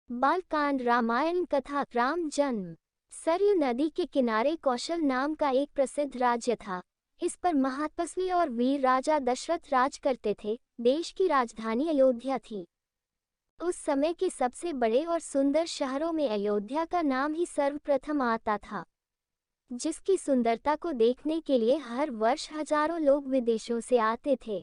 बालकांड रामायण कथा राम जन्म। सरयू नदी के किनारे कौशल नाम का एक प्रसिद्ध राज्य था। इस पर महातपस्वी और वीर राजा दशरथ राज करते थे। देश की राजधानी अयोध्या थी। उस समय के सबसे बड़े और सुंदर शहरों में अयोध्या का नाम ही सर्वप्रथम आता था, जिसकी सुंदरता को देखने के लिए हर वर्ष हजारों लोग विदेशों से आते थे।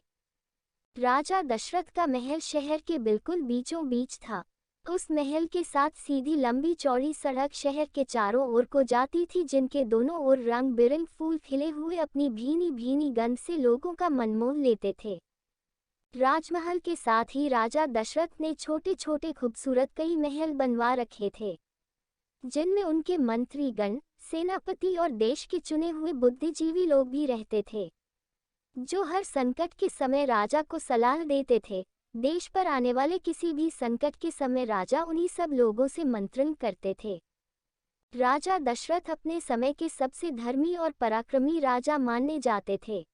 राजा दशरथ का महल शहर के बिल्कुल बीचों बीच था। उस महल के साथ सीधी लंबी चौड़ी सड़क शहर के चारों ओर को जाती थी, जिनके दोनों ओर रंग बिरंग फूल खिले हुए अपनी भीनी भीनी गंध से लोगों का मन मोह लेते थे। राजमहल के साथ ही राजा दशरथ ने छोटे छोटे खूबसूरत कई महल बनवा रखे थे, जिनमें उनके मंत्रीगण, सेनापति और देश के चुने हुए बुद्धिजीवी लोग भी रहते थे, जो हर संकट के समय राजा को सलाह देते थे। देश पर आने वाले किसी भी संकट के समय राजा उन्हीं सब लोगों से मंत्रण करते थे। राजा दशरथ अपने समय के सबसे धर्मी और पराक्रमी राजा माने जाते थे।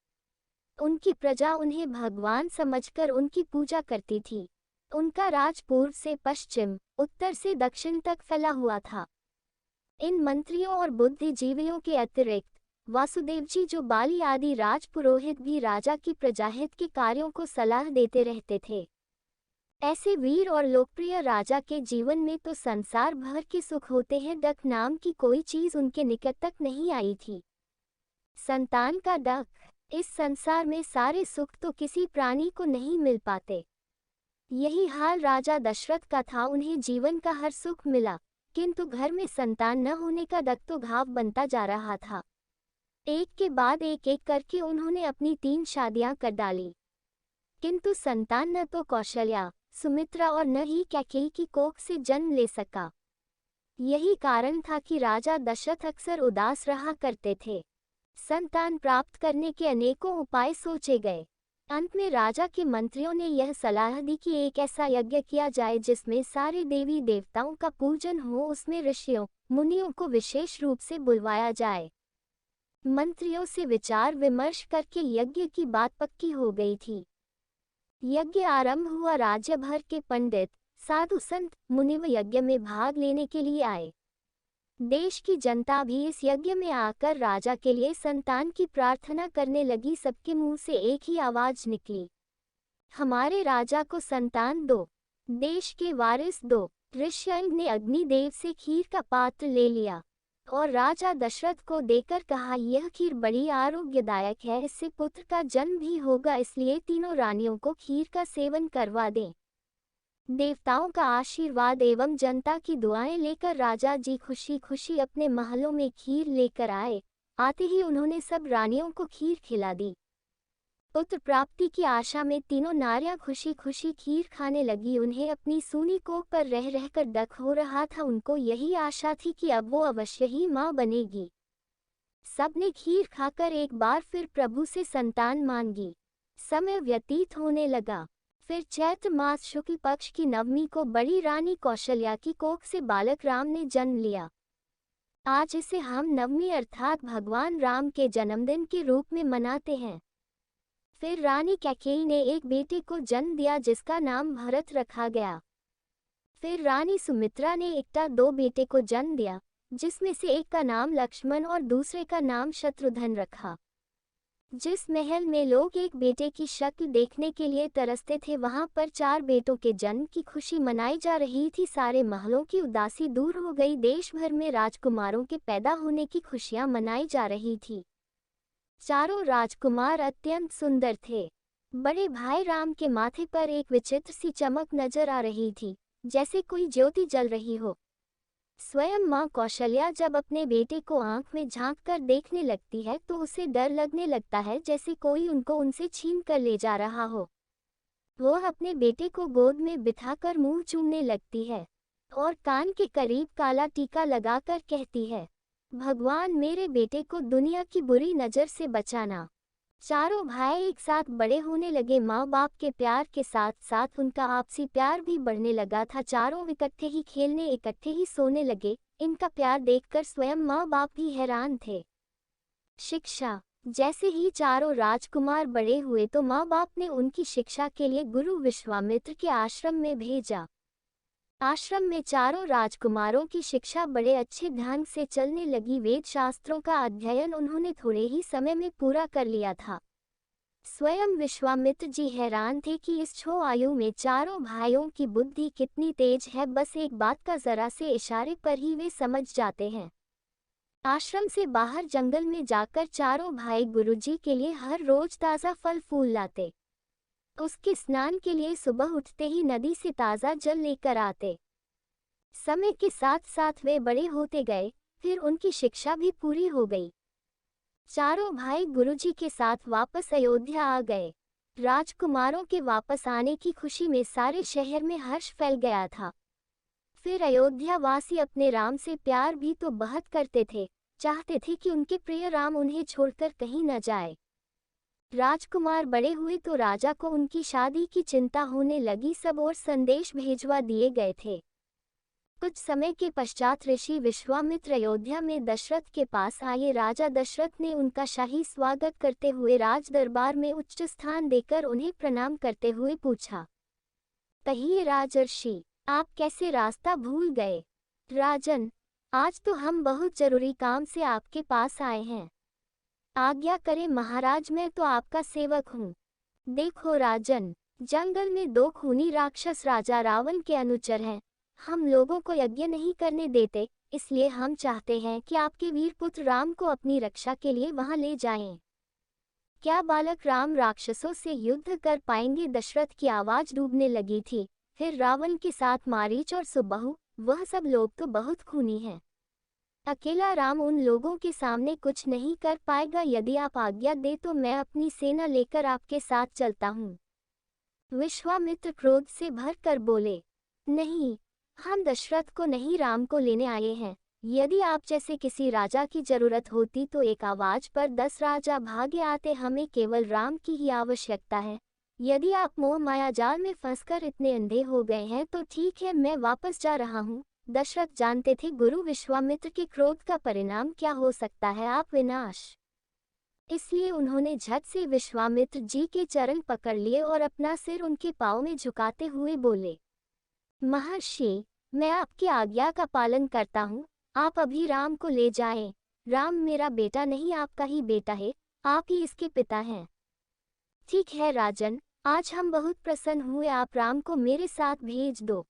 उनकी प्रजा उन्हें भगवान समझकर उनकी पूजा करती थी। उनका राज पूर्व से पश्चिम, उत्तर से दक्षिण तक फैला हुआ था। इन मंत्रियों और बुद्धिजीवियों के अतिरिक्त वासुदेव जी जो बाली आदि राज पुरोहित भी राजा की प्रजाहित के कार्यों को सलाह देते रहते थे। ऐसे वीर और लोकप्रिय राजा के जीवन में तो संसार भर के सुख होते हैं, डक नाम की कोई चीज उनके निकट तक नहीं आई थी। संतान का डक, इस संसार में सारे सुख तो किसी प्राणी को नहीं मिल पाते। यही हाल राजा दशरथ का था। उन्हें जीवन का हर सुख मिला, किंतु घर में संतान न होने का डक तो घाव बनता जा रहा था। एक के बाद एक करके उन्होंने अपनी 3 शादियां कर डाली, किंतु संतान न तो कौशल्या, सुमित्रा और न ही कैकेयी की कोख से जन्म ले सका। यही कारण था कि राजा दशरथ अक्सर उदास रहा करते थे। संतान प्राप्त करने के अनेकों उपाय सोचे गए। अंत में राजा के मंत्रियों ने यह सलाह दी कि एक ऐसा यज्ञ किया जाए जिसमें सारे देवी देवताओं का पूजन हो। उसमें ऋषियों मुनियों को विशेष रूप से बुलवाया जाए। मंत्रियों से विचार विमर्श करके यज्ञ की बात पक्की हो गई थी। यज्ञ आरंभ हुआ। राज्य भर के पंडित, साधु संत, मुनिव यज्ञ में भाग लेने के लिए आए। देश की जनता भी इस यज्ञ में आकर राजा के लिए संतान की प्रार्थना करने लगी। सबके मुंह से एक ही आवाज निकली, हमारे राजा को संतान दो, देश के वारिस दो। ऋष्यंग ने अग्निदेव से खीर का पात्र ले लिया और राजा दशरथ को देकर कहा, यह खीर बड़ी आरोग्यदायक है, इससे पुत्र का जन्म भी होगा, इसलिए तीनों रानियों को खीर का सेवन करवा दें। देवताओं का आशीर्वाद एवं जनता की दुआएं लेकर राजा जी खुशी खुशी अपने महलों में खीर लेकर आए। आते ही उन्होंने सब रानियों को खीर खिला दी। पुत्र प्राप्ति की आशा में तीनों नारियां खुशी खुशी खीर खाने लगी। उन्हें अपनी सूनी कोख पर रह रहकर डक हो रहा था। उनको यही आशा थी कि अब वो अवश्य ही मां बनेगी। सबने खीर खाकर एक बार फिर प्रभु से संतान मांगी। समय व्यतीत होने लगा। फिर चैत्र मास शुक्ल पक्ष की नवमी को बड़ी रानी कौशल्या की कोख से बालक राम ने जन्म लिया। आज इसे हम नवमी अर्थात भगवान राम के जन्मदिन के रूप में मनाते हैं। फिर रानी कैकेयी ने एक बेटे को जन्म दिया जिसका नाम भरत रखा गया। फिर रानी सुमित्रा ने एकटा 2 बेटे को जन्म दिया, जिसमें से एक का नाम लक्ष्मण और दूसरे का नाम शत्रुघ्न रखा। जिस महल में लोग एक बेटे की शक्ल देखने के लिए तरसते थे, वहां पर 4 बेटों के जन्म की खुशी मनाई जा रही थी। सारे महलों की उदासी दूर हो गई। देश भर में राजकुमारों के पैदा होने की खुशियां मनाई जा रही थी। चारों राजकुमार अत्यंत सुंदर थे। बड़े भाई राम के माथे पर एक विचित्र सी चमक नजर आ रही थी, जैसे कोई ज्योति जल रही हो। स्वयं मां कौशल्या जब अपने बेटे को आंख में झांक कर देखने लगती है तो उसे डर लगने लगता है, जैसे कोई उनको उनसे छीन कर ले जा रहा हो। वह अपने बेटे को गोद में बिठाकर मुंह चूमने लगती है और कान के करीब काला टीका लगाकर कहती है, भगवान मेरे बेटे को दुनिया की बुरी नज़र से बचाना। चारों भाई एक साथ बड़े होने लगे। माँ बाप के प्यार के साथ साथ उनका आपसी प्यार भी बढ़ने लगा था। चारों इकट्ठे ही खेलने, इकट्ठे ही सोने लगे। इनका प्यार देखकर स्वयं माँ बाप भी हैरान थे। शिक्षा। जैसे ही चारों राजकुमार बड़े हुए तो माँ बाप ने उनकी शिक्षा के लिए गुरु विश्वामित्र के आश्रम में भेजा। आश्रम में चारों राजकुमारों की शिक्षा बड़े अच्छे ढंग से चलने लगी। वेद शास्त्रों का अध्ययन उन्होंने थोड़े ही समय में पूरा कर लिया था। स्वयं विश्वामित्र जी हैरान थे कि इस छो आयु में चारों भाइयों की बुद्धि कितनी तेज है। बस एक बात का जरा से इशारे पर ही वे समझ जाते हैं। आश्रम से बाहर जंगल में जाकर चारों भाई गुरुजी के लिए हर रोज ताज़ा फल फूल लाते। उसके स्नान के लिए सुबह उठते ही नदी से ताज़ा जल लेकर आते। समय के साथ साथ वे बड़े होते गए, फिर उनकी शिक्षा भी पूरी हो गई। चारों भाई गुरुजी के साथ वापस अयोध्या आ गए। राजकुमारों के वापस आने की खुशी में सारे शहर में हर्ष फैल गया था। फिर अयोध्या वासी अपने राम से प्यार भी तो बहुत करते थे, चाहते थे कि उनके प्रिय राम उन्हें छोड़कर कहीं न जाए। राजकुमार बड़े हुए तो राजा को उनकी शादी की चिंता होने लगी। सब और संदेश भेजवा दिए गए थे। कुछ समय के पश्चात ऋषि विश्वामित्र अयोध्या में दशरथ के पास आए। राजा दशरथ ने उनका शाही स्वागत करते हुए राज दरबार में उच्च स्थान देकर उन्हें प्रणाम करते हुए पूछा, कहिए राजर्षि, आप कैसे रास्ता भूल गए? राजन, आज तो हम बहुत जरूरी काम से आपके पास आए हैं। आज्ञा करें महाराज, मैं तो आपका सेवक हूँ। देखो राजन, जंगल में दो खूनी राक्षस राजा रावण के अनुचर हैं। हम लोगों को यज्ञ नहीं करने देते, इसलिए हम चाहते हैं कि आपके वीर पुत्र राम को अपनी रक्षा के लिए वहां ले जाएं। क्या बालक राम राक्षसों से युद्ध कर पाएंगे? दशरथ की आवाज डूबने लगी थी। फिर रावण के साथ मारीच और सुबाहु, वह सब लोग तो बहुत खूनी हैं। अकेला राम उन लोगों के सामने कुछ नहीं कर पाएगा। यदि आप आज्ञा दे तो मैं अपनी सेना लेकर आपके साथ चलता हूँ। विश्वामित्र क्रोध से भर कर बोले, नहीं, हम दशरथ को नहीं राम को लेने आए हैं। यदि आप जैसे किसी राजा की जरूरत होती तो एक आवाज पर 10 राजा भागे आते। हमें केवल राम की ही आवश्यकता है। यदि आप मोह माया जाल में फंसकर इतने अंधे हो गए हैं तो ठीक है, मैं वापस जा रहा हूँ। दशरथ जानते थे गुरु विश्वामित्र के क्रोध का परिणाम क्या हो सकता है, आप विनाश। इसलिए उन्होंने झट से विश्वामित्र जी के चरण पकड़ लिए और अपना सिर उनके पांव में झुकाते हुए बोले, महर्षि, मैं आपकी आज्ञा का पालन करता हूँ। आप अभी राम को ले जाएं। राम मेरा बेटा नहीं, आपका ही बेटा है। आप ही इसके पिता हैं। ठीक है राजन, आज हम बहुत प्रसन्न हुए। आप राम को मेरे साथ भेज दो।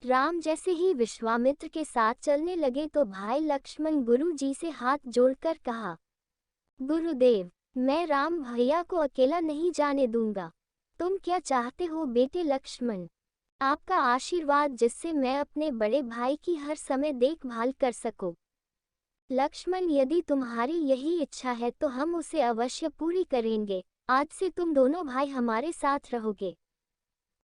राम जैसे ही विश्वामित्र के साथ चलने लगे तो भाई लक्ष्मण गुरु जी से हाथ जोड़कर कहा, गुरुदेव, मैं राम भैया को अकेला नहीं जाने दूंगा। तुम क्या चाहते हो बेटे लक्ष्मण? आपका आशीर्वाद, जिससे मैं अपने बड़े भाई की हर समय देखभाल कर सकूं। लक्ष्मण, यदि तुम्हारी यही इच्छा है तो हम उसे अवश्य पूरी करेंगे। आज से तुम दोनों भाई हमारे साथ रहोगे।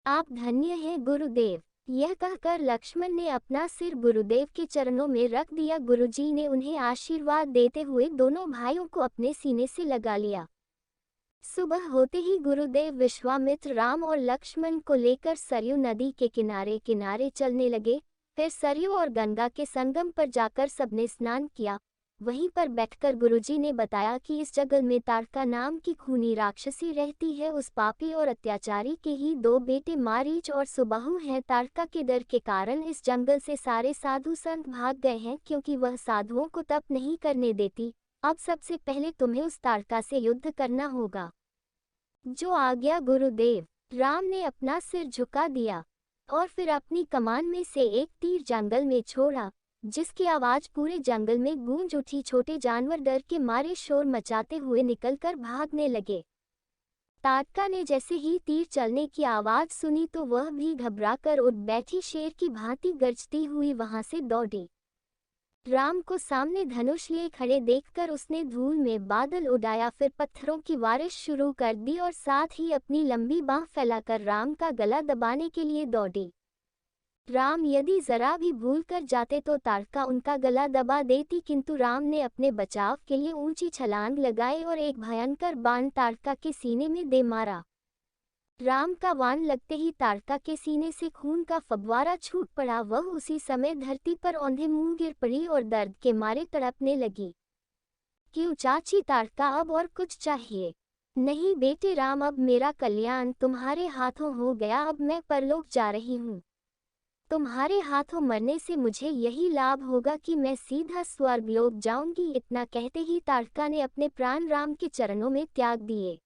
आप धन्य हैं गुरुदेव। यह कहकर लक्ष्मण ने अपना सिर गुरुदेव के चरणों में रख दिया। गुरुजी ने उन्हें आशीर्वाद देते हुए दोनों भाइयों को अपने सीने से लगा लिया। सुबह होते ही गुरुदेव विश्वामित्र राम और लक्ष्मण को लेकर सरयू नदी के किनारे किनारे चलने लगे। फिर सरयू और गंगा के संगम पर जाकर सबने स्नान किया। वहीं पर बैठकर गुरुजी ने बताया कि इस जंगल में ताड़का नाम की खूनी राक्षसी रहती है। उस पापी और अत्याचारी के ही 2 बेटे मारीच और सुबाहु हैं। ताड़का के डर के कारण इस जंगल से सारे साधु संत भाग गए हैं, क्योंकि वह साधुओं को तप नहीं करने देती। अब सबसे पहले तुम्हें उस ताड़का से युद्ध करना होगा। जो आज्ञा गुरुदेव। राम ने अपना सिर झुका दिया और फिर अपनी कमान में से एक तीर जंगल में छोड़ा, जिसकी आवाज पूरे जंगल में गूंज उठी। छोटे जानवर डर के मारे शोर मचाते हुए निकलकर भागने लगे। ताड़का ने जैसे ही तीर चलने की आवाज सुनी तो वह भी घबराकर उठ बैठी। शेर की भांति गरजती हुई वहां से दौड़ी। राम को सामने धनुष लिए खड़े देखकर उसने धूल में बादल उड़ाया, फिर पत्थरों की बारिश शुरू कर दी और साथ ही अपनी लंबी बांह फैलाकर राम का गला दबाने के लिए दौड़ी। राम यदि जरा भी भूल कर जाते तो ताड़का उनका गला दबा देती, किंतु राम ने अपने बचाव के लिए ऊंची छलांग लगाई और एक भयंकर बाण ताड़का के सीने में दे मारा। राम का बाण लगते ही ताड़का के सीने से खून का फव्वारा छूट पड़ा। वह उसी समय धरती पर औंधे मुंह गिर पड़ी और दर्द के मारे तड़पने लगी। क्यों चाची ताड़का, अब और कुछ चाहिए? नहीं बेटे राम, अब मेरा कल्याण तुम्हारे हाथों हो गया। अब मैं परलोक जा रही हूँ। तुम्हारे हाथों मरने से मुझे यही लाभ होगा कि मैं सीधा स्वर्गलोक जाऊंगी। इतना कहते ही ताड़का ने अपने प्राण राम के चरणों में त्याग दिए।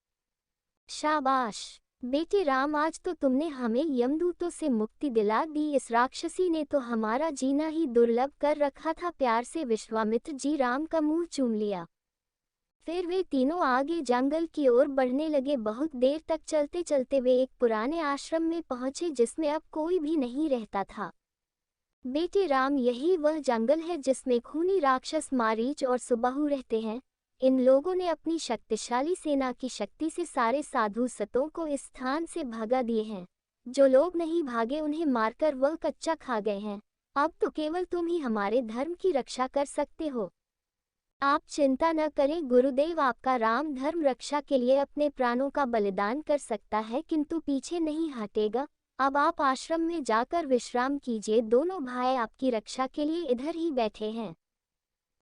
शाबाश बेटे राम, आज तो तुमने हमें यमदूतों से मुक्ति दिला दी। इस राक्षसी ने तो हमारा जीना ही दुर्लभ कर रखा था। प्यार से विश्वामित्र जी राम का मुंह चूम लिया। फिर वे तीनों आगे जंगल की ओर बढ़ने लगे। बहुत देर तक चलते चलते वे एक पुराने आश्रम में पहुंचे जिसमें अब कोई भी नहीं रहता था। बेटे राम, यही वह जंगल है जिसमें खूनी राक्षस मारीच और सुबाहु रहते हैं। इन लोगों ने अपनी शक्तिशाली सेना की शक्ति से सारे साधु संतों को इस स्थान से भगा दिए हैं। जो लोग नहीं भागे उन्हें मारकर वह कच्चा खा गए हैं। अब तो केवल तुम ही हमारे धर्म की रक्षा कर सकते हो। आप चिंता न करें गुरुदेव, आपका राम धर्म रक्षा के लिए अपने प्राणों का बलिदान कर सकता है, किंतु पीछे नहीं हटेगा। अब आप आश्रम में जाकर विश्राम कीजिए। दोनों भाई आपकी रक्षा के लिए इधर ही बैठे हैं।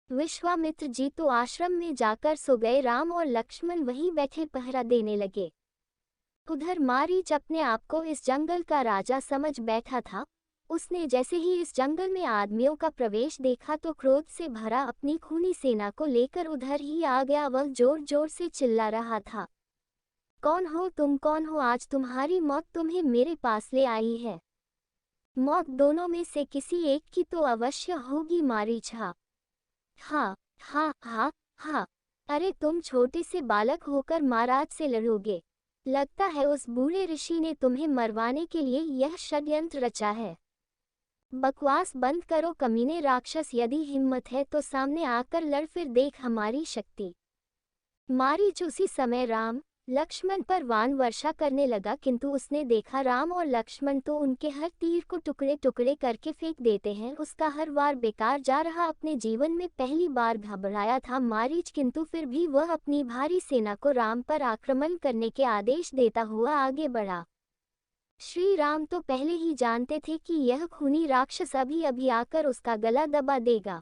विश्वामित्र जी तो आश्रम में जाकर सो गए। राम और लक्ष्मण वहीं बैठे पहरा देने लगे। उधर मारीच अपने आप को इस जंगल का राजा समझ बैठा था। उसने जैसे ही इस जंगल में आदमियों का प्रवेश देखा तो क्रोध से भरा अपनी खूनी सेना को लेकर उधर ही आ गया। वह जोर जोर से चिल्ला रहा था, कौन हो तुम, कौन हो? आज तुम्हारी मौत तुम्हें मेरे पास ले आई है। मौत दोनों में से किसी एक की तो अवश्य होगी। मारीच हाँ हाँ हाँ हाँ हाँ। अरे तुम छोटे से बालक होकर महाराज से लड़ोगे? लगता है उस बूढ़े ऋषि ने तुम्हें मरवाने के लिए यह षड्यंत्र रचा है। बकवास बंद करो कमीने राक्षस, यदि हिम्मत है तो सामने आकर लड़, फिर देख हमारी शक्ति। मारीच उसी समय राम लक्ष्मण पर वाण वर्षा करने लगा, किंतु उसने देखा राम और लक्ष्मण तो उनके हर तीर को टुकड़े टुकड़े करके फेंक देते हैं। उसका हर वार बेकार जा रहा। अपने जीवन में पहली बार घबराया था मारीच, किंतु फिर भी वह अपनी भारी सेना को राम पर आक्रमण करने के आदेश देता हुआ आगे बढ़ा। श्री राम तो पहले ही जानते थे कि यह खूनी राक्षस अभी अभी आकर उसका गला दबा देगा।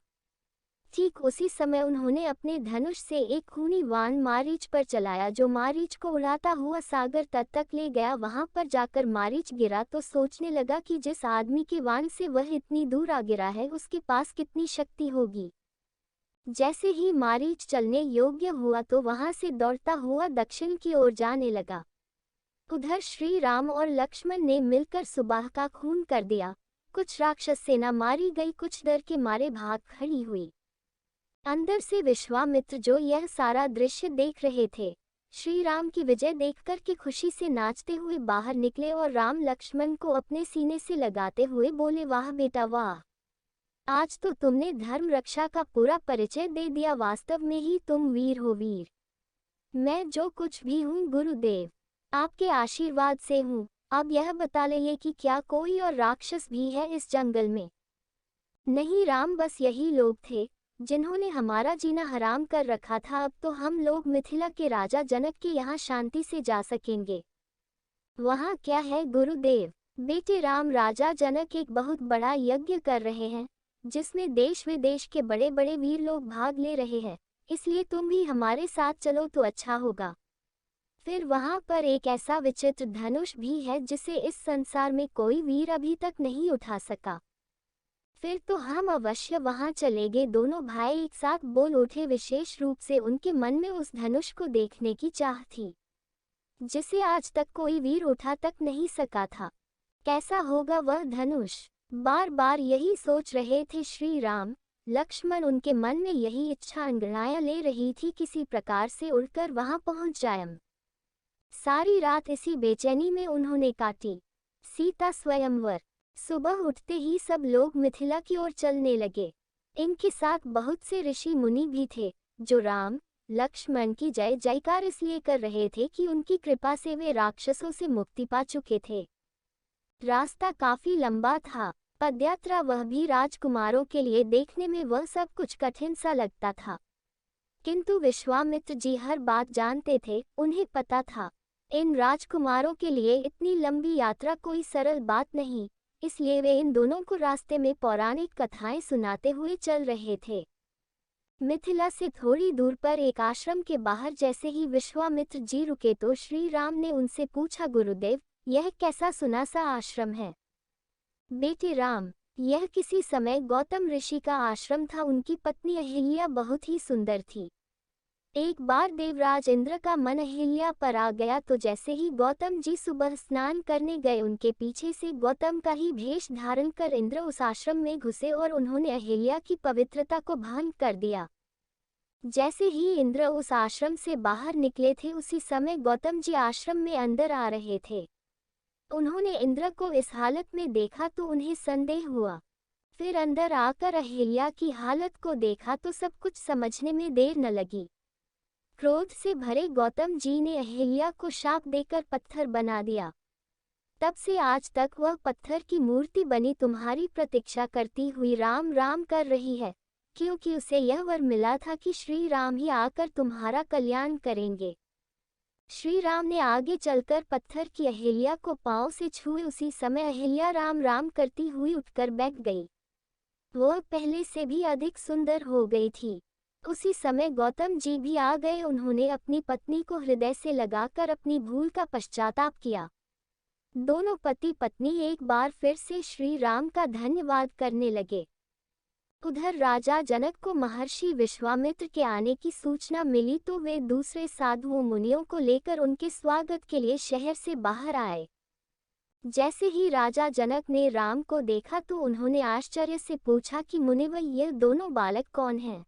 ठीक उसी समय उन्होंने अपने धनुष से एक खूनी वाण मारीच पर चलाया, जो मारीच को उड़ाता हुआ सागर तट तक ले गया। वहां पर जाकर मारीच गिरा तो सोचने लगा कि जिस आदमी के वाण से वह इतनी दूर आ गिरा है उसके पास कितनी शक्ति होगी। जैसे ही मारीच चलने योग्य हुआ तो वहां से दौड़ता हुआ दक्षिण की ओर जाने लगा। उधर श्री राम और लक्ष्मण ने मिलकर सुबाह का खून कर दिया। कुछ राक्षस सेना मारी गई, कुछ डर के मारे भाग खड़ी हुई। अंदर से विश्वामित्र जो यह सारा दृश्य देख रहे थे, श्री राम की विजय देखकर के खुशी से नाचते हुए बाहर निकले और राम लक्ष्मण को अपने सीने से लगाते हुए बोले, वाह बेटा वाह, आज तो तुमने धर्म रक्षा का पूरा परिचय दे दिया। वास्तव में ही तुम वीर हो वीर। मैं जो कुछ भी हूँ गुरुदेव आपके आशीर्वाद से हूँ। अब यह बता ले कि क्या कोई और राक्षस भी है इस जंगल में? नहीं राम, बस यही लोग थे जिन्होंने हमारा जीना हराम कर रखा था। अब तो हम लोग मिथिला के राजा जनक के यहाँ शांति से जा सकेंगे। वहाँ क्या है गुरुदेव? बेटे राम, राजा जनक एक बहुत बड़ा यज्ञ कर रहे हैं जिसमें देश विदेश के बड़े बड़े वीर लोग भाग ले रहे हैं, इसलिए तुम भी हमारे साथ चलो तो अच्छा होगा। फिर वहां पर एक ऐसा विचित्र धनुष भी है जिसे इस संसार में कोई वीर अभी तक नहीं उठा सका। फिर तो हम अवश्य वहां चलेंगे। दोनों भाई एक साथ बोल उठे। विशेष रूप से उनके मन में उस धनुष को देखने की चाह थी जिसे आज तक कोई वीर उठा तक नहीं सका था। कैसा होगा वह धनुष? बार बार यही सोच रहे थे श्री राम लक्ष्मण। उनके मन में यही इच्छा अंगड़ाइयां ले रही थी, किसी प्रकार से उड़कर वहां पहुंच जाएं। सारी रात इसी बेचैनी में उन्होंने काटी। सीता स्वयंवर। सुबह उठते ही सब लोग मिथिला की ओर चलने लगे। इनके साथ बहुत से ऋषि मुनि भी थे जो राम लक्ष्मण की जय जयकार इसलिए कर रहे थे कि उनकी कृपा से वे राक्षसों से मुक्ति पा चुके थे। रास्ता काफी लंबा था, पदयात्रा, वह भी राजकुमारों के लिए देखने में वह सब कुछ कठिन सा लगता था। किंतु विश्वामित्र जी हर बात जानते थे। उन्हें पता था इन राजकुमारों के लिए इतनी लंबी यात्रा कोई सरल बात नहीं, इसलिए वे इन दोनों को रास्ते में पौराणिक कथाएं सुनाते हुए चल रहे थे। मिथिला से थोड़ी दूर पर एक आश्रम के बाहर जैसे ही विश्वामित्र जी रुके तो श्री राम ने उनसे पूछा, गुरुदेव यह कैसा सुना सा आश्रम है? बेटे राम, यह किसी समय गौतम ऋषि का आश्रम था। उनकी पत्नी अहिल्या बहुत ही सुंदर थी। एक बार देवराज इंद्र का मन अहिल्या पर आ गया तो जैसे ही गौतम जी सुबह स्नान करने गए, उनके पीछे से गौतम का ही भेष धारण कर इंद्र उस आश्रम में घुसे और उन्होंने अहिल्या की पवित्रता को भंग कर दिया। जैसे ही इंद्र उस आश्रम से बाहर निकले थे, उसी समय गौतम जी आश्रम में अंदर आ रहे थे। उन्होंने इंद्र को इस हालत में देखा तो उन्हें संदेह हुआ। फिर अंदर आकर अहिल्या की हालत को देखा तो सब कुछ समझने में देर न लगी। क्रोध से भरे गौतम जी ने अहिल्या को शाप देकर पत्थर बना दिया। तब से आज तक वह पत्थर की मूर्ति बनी तुम्हारी प्रतीक्षा करती हुई राम राम कर रही है, क्योंकि उसे यह वर मिला था कि श्री राम ही आकर तुम्हारा कल्याण करेंगे। श्री राम ने आगे चलकर पत्थर की अहिल्या को पांव से छुए। उसी समय अहिल्या राम राम करती हुई उठकर बैठ गई। वह पहले से भी अधिक सुंदर हो गई थी। उसी समय गौतम जी भी आ गए। उन्होंने अपनी पत्नी को हृदय से लगाकर अपनी भूल का पश्चाताप किया। दोनों पति पत्नी एक बार फिर से श्री राम का धन्यवाद करने लगे। उधर राजा जनक को महर्षि विश्वामित्र के आने की सूचना मिली तो वे दूसरे साधुओं मुनियों को लेकर उनके स्वागत के लिए शहर से बाहर आए। जैसे ही राजा जनक ने राम को देखा तो उन्होंने आश्चर्य से पूछा कि मुनिवर, यह दोनों बालक कौन हैं?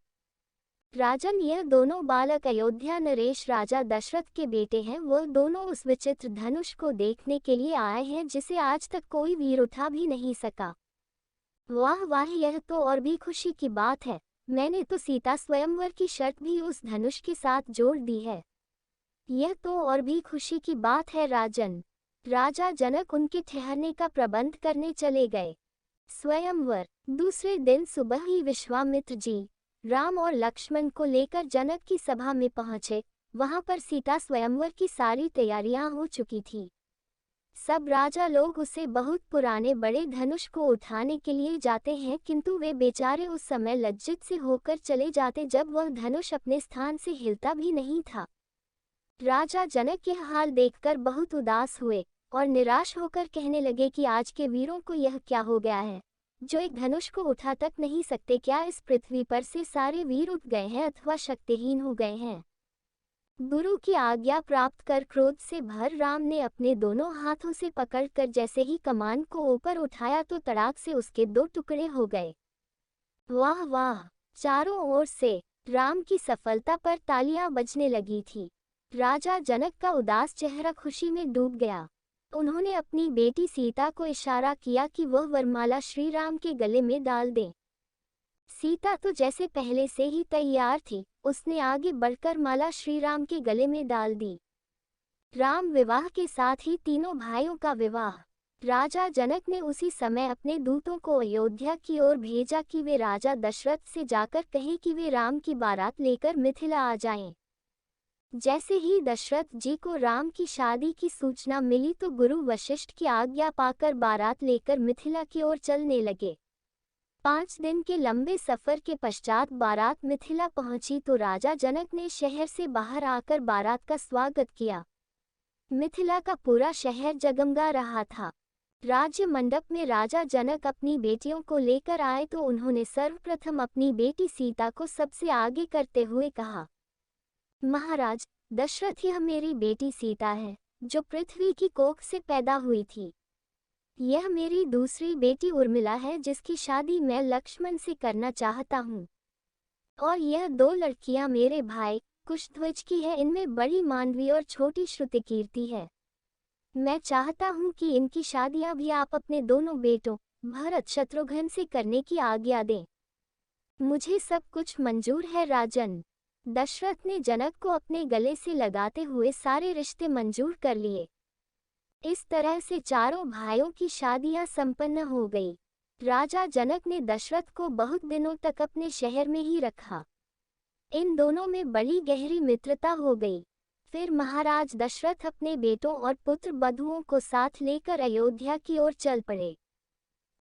राजन, यह दोनों बालक अयोध्या नरेश राजा दशरथ के बेटे हैं। वह दोनों उस विचित्र धनुष को देखने के लिए आए हैं जिसे आज तक कोई वीर उठा भी नहीं सका। वाह वाह, यह तो और भी खुशी की बात है। मैंने तो सीता स्वयंवर की शर्त भी उस धनुष के साथ जोड़ दी है। यह तो और भी खुशी की बात है राजन। राजा जनक उनके ठहरने का प्रबंध करने चले गए। स्वयंवर। दूसरे दिन सुबह ही विश्वामित्र जी राम और लक्ष्मण को लेकर जनक की सभा में पहुंचे। वहां पर सीता स्वयंवर की सारी तैयारियां हो चुकी थी। सब राजा लोग उसे बहुत पुराने बड़े धनुष को उठाने के लिए जाते हैं, किंतु वे बेचारे उस समय लज्जित से होकर चले जाते जब वह धनुष अपने स्थान से हिलता भी नहीं था। राजा जनक यह हाल देखकर बहुत उदास हुए और निराश होकर कहने लगे कि आज के वीरों को यह क्या हो गया है, जो एक धनुष को उठा तक नहीं सकते। क्या इस पृथ्वी पर से सारे वीर उठ गए हैं अथवा शक्तिहीन हो गए हैं? गुरु की आज्ञा प्राप्त कर क्रोध से भर राम ने अपने दोनों हाथों से पकड़कर जैसे ही कमान को ऊपर उठाया तो तड़ाक से उसके दो टुकड़े हो गए। वाह वाह! चारों ओर से राम की सफलता पर तालियां बजने लगी थी। राजा जनक का उदास चेहरा खुशी में डूब गया। उन्होंने अपनी बेटी सीता को इशारा किया कि वह वरमाला श्री राम के गले में डाल दें। सीता तो जैसे पहले से ही तैयार थी, उसने आगे बढ़कर माला श्री राम के गले में डाल दी। राम विवाह के साथ ही तीनों भाइयों का विवाह। राजा जनक ने उसी समय अपने दूतों को अयोध्या की ओर भेजा कि वे राजा दशरथ से जाकर कहें कि वे राम की बारात लेकर मिथिला आ जाएं। जैसे ही दशरथ जी को राम की शादी की सूचना मिली तो गुरु वशिष्ठ की आज्ञा पाकर बारात लेकर मिथिला की ओर चलने लगे। 5 दिन के लंबे सफर के पश्चात बारात मिथिला पहुंची तो राजा जनक ने शहर से बाहर आकर बारात का स्वागत किया। मिथिला का पूरा शहर जगमगा रहा था। राज्य मंडप में राजा जनक अपनी बेटियों को लेकर आए तो उन्होंने सर्वप्रथम अपनी बेटी सीता को सबसे आगे करते हुए कहा, महाराज दशरथ, यह मेरी बेटी सीता है जो पृथ्वी की कोख से पैदा हुई थी। यह मेरी दूसरी बेटी उर्मिला है जिसकी शादी मैं लक्ष्मण से करना चाहता हूँ। और यह 2 लड़कियां मेरे भाई कुशध्वज की है। इनमें बड़ी मांडवी और छोटी श्रुतिकीर्ति है। मैं चाहता हूँ कि इनकी शादियां भी आप अपने दोनों बेटों भरत शत्रुघ्न से करने की आज्ञा दें। मुझे सब कुछ मंजूर है राजन। दशरथ ने जनक को अपने गले से लगाते हुए सारे रिश्ते मंजूर कर लिए। इस तरह से चारों भाइयों की शादियां संपन्न हो गई। राजा जनक ने दशरथ को बहुत दिनों तक अपने शहर में ही रखा। इन दोनों में बड़ी गहरी मित्रता हो गई। फिर महाराज दशरथ अपने बेटों और पुत्र बधुओं को साथ लेकर अयोध्या की ओर चल पड़े।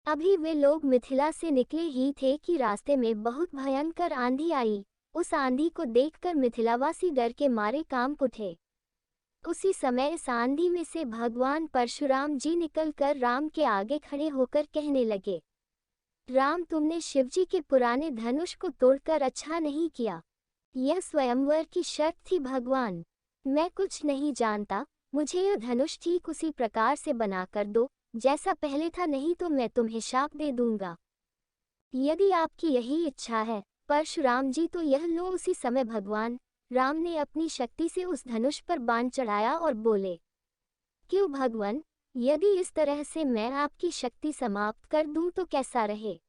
अभी वे लोग मिथिला से निकले ही थे कि रास्ते में बहुत भयंकर आंधी आई। उस आंधी को देखकर मिथिलावासी डर के मारे कांप उठे। उसी समय इस आंधी में से भगवान परशुराम जी निकलकर राम के आगे खड़े होकर कहने लगे, राम, तुमने शिवजी के पुराने धनुष को तोड़कर अच्छा नहीं किया। यह स्वयंवर की शर्त थी भगवान। मैं कुछ नहीं जानता, मुझे यह धनुष ठीक उसी प्रकार से बनाकर दो जैसा पहले था, नहीं तो मैं तुम्हें शाप दे दूंगा। यदि आपकी यही इच्छा है परशुराम जी, तो यह लो। उसी समय भगवान राम ने अपनी शक्ति से उस धनुष पर बाण चढ़ाया और बोले, क्यों भगवान, यदि इस तरह से मैं आपकी शक्ति समाप्त कर दूं तो कैसा रहे?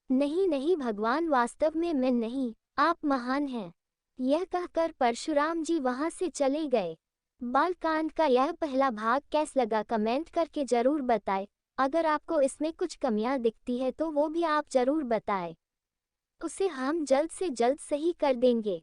नहीं नहीं भगवान, वास्तव में मैं नहीं, आप महान हैं। यह कहकर परशुराम जी वहां से चले गए। बालकांड का यह पहला भाग कैसा लगा कमेंट करके जरूर बताएं। अगर आपको इसमें कुछ कमियां दिखती है तो वो भी आप जरूर बताएं। उसे हम जल्द से जल्द सही कर देंगे।